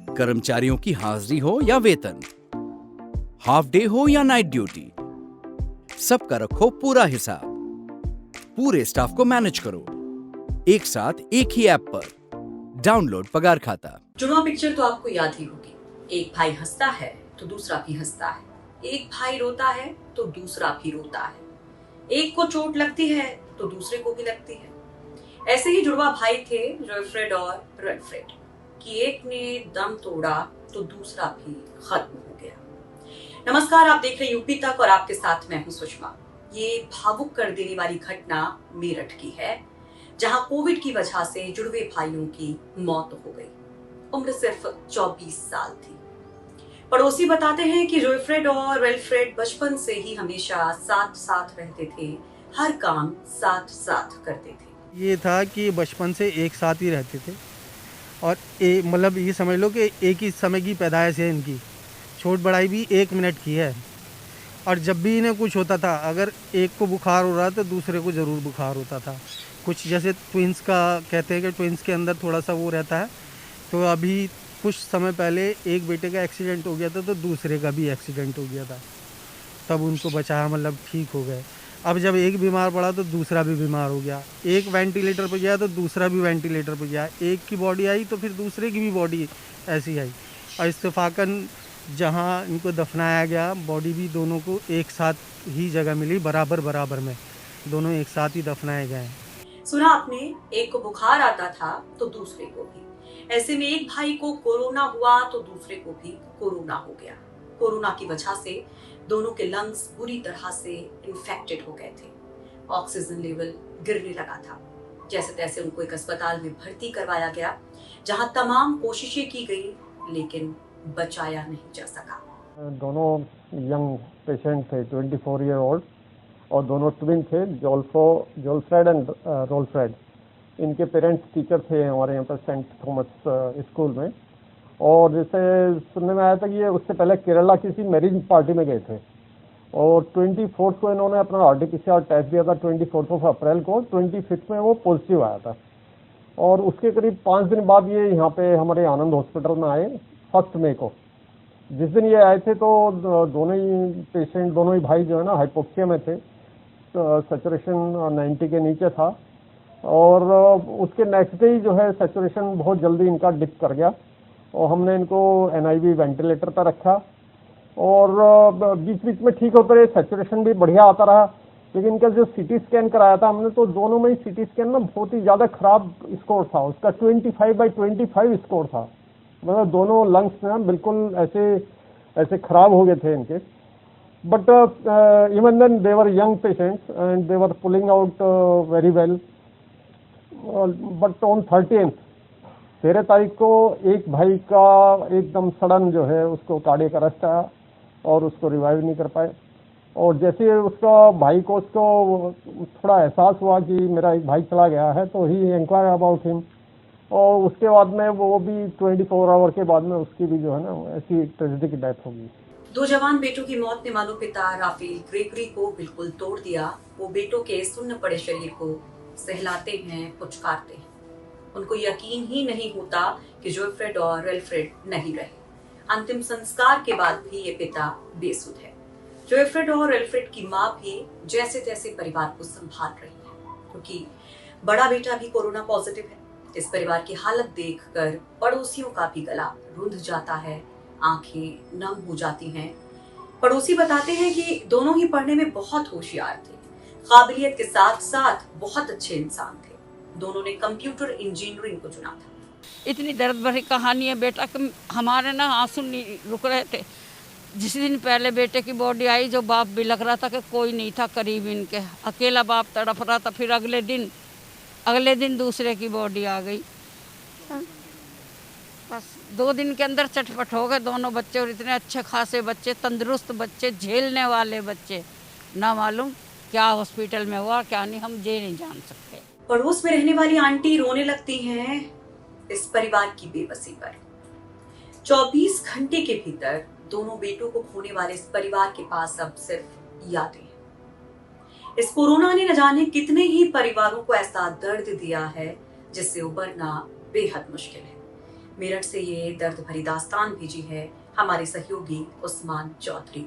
कर्मचारियों की हाजिरी हो या वेतन, हाफ डे हो या नाइट ड्यूटी, सबका रखो पूरा हिसाब। पूरे स्टाफ को मैनेज करो एक साथ एक ही ऐप पर। डाउनलोड पगार खाता। जुड़वा पिक्चर तो आपको याद ही होगी। एक भाई हंसता है तो दूसरा भी हंसता है, एक भाई रोता है तो दूसरा भी रोता है, एक को चोट लगती है तो दूसरे को भी लगती है। ऐसे ही जुड़वा भाई थे जोयफ्रेड और रेलफ्रेड कि एक ने दम तोड़ा तो दूसरा भी खत्म हो गया। नमस्कार, आप देख रहे हैं यूपी तक और आपके साथ मैं हूं सुषमा। ये भावुक कर देने वाली घटना मेरठ की है, जहां कोविड की वजह से जुड़वे भाइयों की मौत हो गई। उम्र सिर्फ 24 साल थी। पड़ोसी बताते हैं कि जोयफ्रेड और वेलफ्रेड बचपन से ही हमेशा साथ साथ रहते थे, हर काम साथ साथ करते थे। ये था कि बचपन से एक साथ ही रहते थे और मतलब ये समझ लो कि एक ही समय की पैदाइश है इनकी। छोट बड़ाई भी 1 मिनट की है। और जब भी इन्हें कुछ होता था, अगर एक को बुखार हो रहा तो दूसरे को ज़रूर बुखार होता था। कुछ जैसे ट्विंस का कहते हैं कि ट्विंस के अंदर थोड़ा सा वो रहता है। तो अभी कुछ समय पहले एक बेटे का एक्सीडेंट हो गया था तो दूसरे का भी एक्सीडेंट हो गया था, तब उनको बचाया, मतलब ठीक हो गए। अब जब एक बीमार पड़ा तो दूसरा भी बीमार हो गया। एक वेंटिलेटर पर गया तो दूसरा भी वेंटिलेटर पर गया। एक की बॉडी आई तो फिर दूसरे की भी बॉडी ऐसी आई। और इत्तेफाकन जहाँ इनको दफनाया गया, बॉडी भी दोनों को एक साथ ही जगह मिली, बराबर बराबर में दोनों एक साथ ही दफनाए गए हैं। सुना आपने, एक को बुखार आता था तो दूसरे को भी। ऐसे में एक भाई को कोरोना हुआ तो दूसरे को भी कोरोना हो गया। कोरोना की वजह से दोनों के लंग्स बुरी तरह से इन्फेक्टेड हो गए थे। ऑक्सीजन लेवल गिरने लगा था। जैसे तैसे उनको एक अस्पताल में भर्ती करवाया गया, जहां तमाम कोशिशें की गई, लेकिन बचाया नहीं जा सका। दोनों यंग पेशेंट थे, 24 ईयर ओल्ड, और दोनों ट्विन थे, जोल्फ्रेड एंड रोलफ्रेड। इनके पेरेंट्स टीचर थे हमारे यहाँ पर सेंट थॉमस स्कूल में। और जैसे सुनने में आया था कि ये उससे पहले केरला किसी मैरिज पार्टी में गए थे और 24 को इन्होंने अपना RT-PCR टेस्ट दिया था, 24 अप्रैल को। 25 में वो पॉजिटिव आया था और उसके करीब 5 दिन बाद ये यहाँ पे हमारे आनंद हॉस्पिटल में आए 1 मई को। जिस दिन ये आए थे तो दोनों ही पेशेंट, दोनों ही भाई जो है ना, हाइपोक्सिया में थे। तो सैचुरेशन 90 के नीचे था और उसके नेक्स्ट डे ही जो है सैचुरेशन बहुत जल्दी इनका डिप कर गया और हमने इनको NIV वेंटिलेटर पर रखा और बीच बीच में ठीक होते रहे, सैचुरेशन भी बढ़िया आता रहा। लेकिन इनका जो CT स्कैन कराया था हमने, तो दोनों में ही CT स्कैन ना बहुत ही ज़्यादा खराब स्कोर था। उसका 25/25 स्कोर था। मतलब दोनों लंग्स ना बिल्कुल ऐसे खराब हो गए थे इनके। But even then they were young patients and they were pulling out very well. But on 13 तारीख को एक भाई का एकदम सडन जो है उसको कार्डियक अरेस्ट आया और उसको रिवाइव नहीं कर पाए। और जैसे उसका भाई को उसको थोड़ा एहसास हुआ कि मेरा एक भाई चला गया है, तो ही इंक्वायर अबाउट हिम। और उसके बाद में वो भी 24 आवर के बाद में उसकी भी जो है ना ऐसी ट्रेजेडी की डेथ हो गई। 2 जवान बेटों की मौत ने मानो पिता राफेल ग्रेगरी को बिल्कुल तोड़ दिया। वो बेटों के सुन्न पड़े शरीर को सहलाते हैं, पुचकारते हैं। उनको यकीन ही नहीं होता कि जोयफ्रेड और रेलफ्रेड नहीं रहे। अंतिम संस्कार के बाद भी ये पिता बेसुध है। जोयफ्रेड और रेलफ्रेड की माँ भी जैसे तैसे परिवार को संभाल रही है, क्योंकि बड़ा बेटा भी कोरोना पॉजिटिव है। इस परिवार की हालत देखकर पड़ोसियों का भी गला रुंध जाता है, आंखें नम हो जाती हैं। पड़ोसी बताते हैं कि दोनों ही पढ़ने में बहुत होशियार थे, काबिलियत के साथ साथ बहुत अच्छे इंसान थे। दोनों ने कंप्यूटर इंजीनियरिंग को चुना था। इतनी दर्द भरी कहानी है बेटा कि हमारे ना आंसू नहीं रुक रहे थे। जिस दिन पहले बेटे की बॉडी आई, जो बाप भी लग रहा था कि कोई नहीं था करीब इनके, अकेला बाप तड़प रहा था। फिर अगले दिन दूसरे की बॉडी आ गई। बस 2 दिन के अंदर चटपट हो गए दोनों बच्चे। और इतने अच्छे खासे बच्चे, तंदुरुस्त बच्चे, झेलने वाले बच्चे। ना मालूम क्या हॉस्पिटल में हुआ क्या नहीं, हम ये नहीं जान सकते। पड़ोस में रहने वाली आंटी रोने लगती हैं इस परिवार की बेबसी पर। 24 घंटे के भीतर दोनों बेटों को खोने वाले इस परिवार के पास अब सिर्फ यादें हैं। इस कोरोना ने न जाने कितने ही परिवारों को ऐसा दर्द दिया है जिससे उबरना बेहद मुश्किल है। मेरठ से ये दर्द भरी दास्तान भेजी है हमारे सहयोगी उस्मान चौधरी।